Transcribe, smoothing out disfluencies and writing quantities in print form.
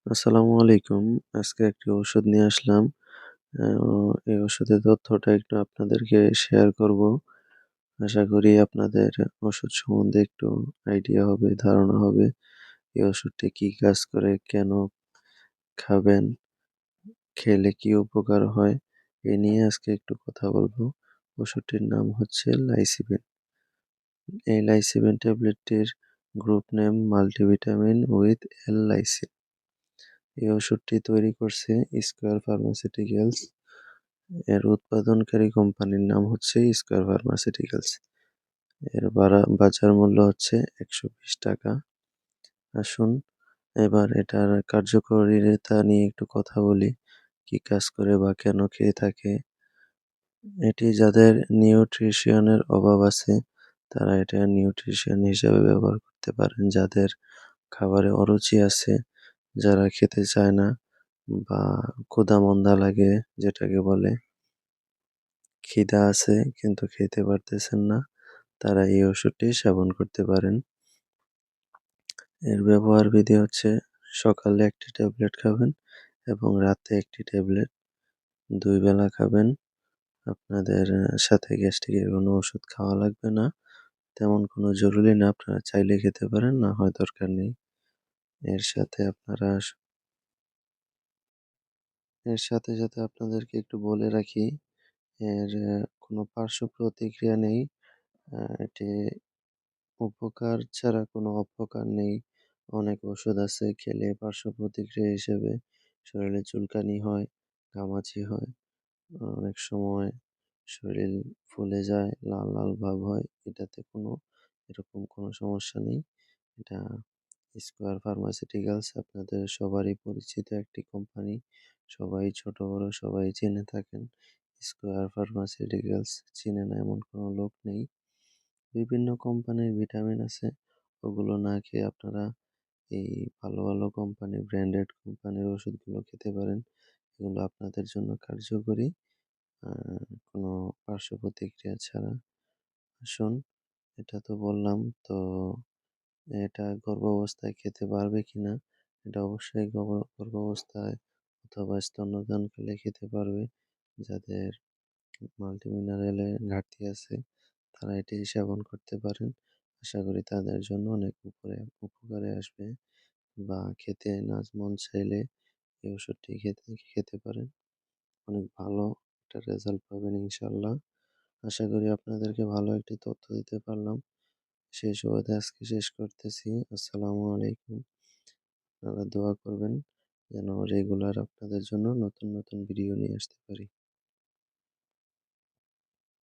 আসসালামু আলাইকুম। আজকে একটি ওষুধ নিয়ে আসলাম। আ এই ওষুধের তথ্যটা একটু আপনাদেরকে শেয়ার করব। আশা করি আপনাদের ওষুধ সম্বন্ধে একটু আইডিয়া হবে, ধারণা হবে। এই ওষুধটি কি কাজ করে, কেন খাবেন, খেলে কি উপকার হয়? এ নিয়ে আজকে একটু কথা বলব। ওষুধটির নাম হচ্ছে লাইসিবেন। এই লাইসিবেন ট্যাবলেটটির গ্রুপ নেম মাল্টিভিটামিন উইথ এল-লাইসিন। এই ওষুধটি তৈরি করছে স্কয়ার ফার্মাসিউটিক্যালস। এর উৎপাদনকারী কোম্পানির নাম হচ্ছে স্কয়ার ফার্মাসিউটিক্যালস। এর বাজার মূল্য হচ্ছে ৳১২০। আসুন এবার এটার কার্যকারিতা নিয়ে একটু কথা বলি। কি কাজ করে বা কেন খেয়ে থাকে? এটি যাদের নিউট্রিশনের অভাব আছে, তারা এটা নিউট্রিশন হিসেবে ব্যবহার করতে পারেন। যাদের খাবারে অরুচি আছে, যারা খেতে চায় না বা ক্ষুধা-মন্দা লাগে যেটাকে বলে, খিদা আছে কিন্তু খেতে পারতেছেন না, তারা এই ওষুধটি সেবন করতে পারেন। এর ব্যবহার বিধি হচ্ছে সকালে ১ টি ট্যাবলেট খাবেন এবং রাতে ১ টি ট্যাবলেট ২ বেলা খাবেন। আপনাদের সাথে গ্যাস্ট্রিকের কোনো ওষুধ খাওয়া লাগবে না। তেমন কোনো জরুরি না, আপনারা চাইলে খেতে পারেন, না হয় দরকার নেই। এর সাথে আপনারা এর সাথে আপনাদেরকে একটু বলে রাখি, এর কোনো পার্শ্ব প্রতিক্রিয়া নেই। এটি উপকার ছাড়া কোনো অপকার নেই। অনেক ওষুধ আছে খেলে পার্শ্ব প্রতিক্রিয়া হিসেবে শরীরে চুলকানি হয়, ঘামাচি হয়। অনেক সময় শরীর ফুলে যায়, লাল ভাব হয়। এটাতে এরকম কোনো সমস্যা নেই। এটা স্কয়ার ফার্মাসিউটিক্যালস আপনাদের সবারই পরিচিত একটি কোম্পানি। সবাই ছোট বড় সবাই জেনে থাকেন। স্কয়ার ফার্মাসিউটিক্যালস চিনে না এমন কোনো লোক নেই। বিভিন্ন কোম্পানির ভিটামিন আছে। ওগুলো না খেয়ে আপনারা এই ভালো কোম্পানির ব্র্যান্ডেড কোম্পানির ওষুধগুলো খেতে পারেন। এগুলো আপনাদের জন্য কার্যকরী, আ কোনো পার্শ্ব প্রতিক্রিয়া ছাড়া। আসুন, এটা তো বললাম। তো এটা গর্ভাবস্থায় খেতে পারবে কিনা? এটা অবশ্যই গর্ভাবস্থায় অথবা স্তন্যদানকালে খেতে পারবে। যাদের মাল্টিমিনারেলের ঘাটতি আছে, তারা এটি সেবন করতে পারেন। আশা করি তাদের জন্য অনেক উপকারে আসবে, বা খেতে না মন চাইলে এই ওষুধটি খেতে পারেন। অনেক ভালো একটা রেজাল্ট পাবেন ইনশাআল্লাহ। আশা করি আপনাদেরকে ভালো একটি তথ্য দিতে পারলাম। সেই সুবাদে আজকে শেষ করতেছি। আসসালামু আলাইকুম। আপনারা দোয়া করবেন যেন রেগুলার আপনাদের জন্য নতুন ভিডিও নিয়ে আসতে পারি।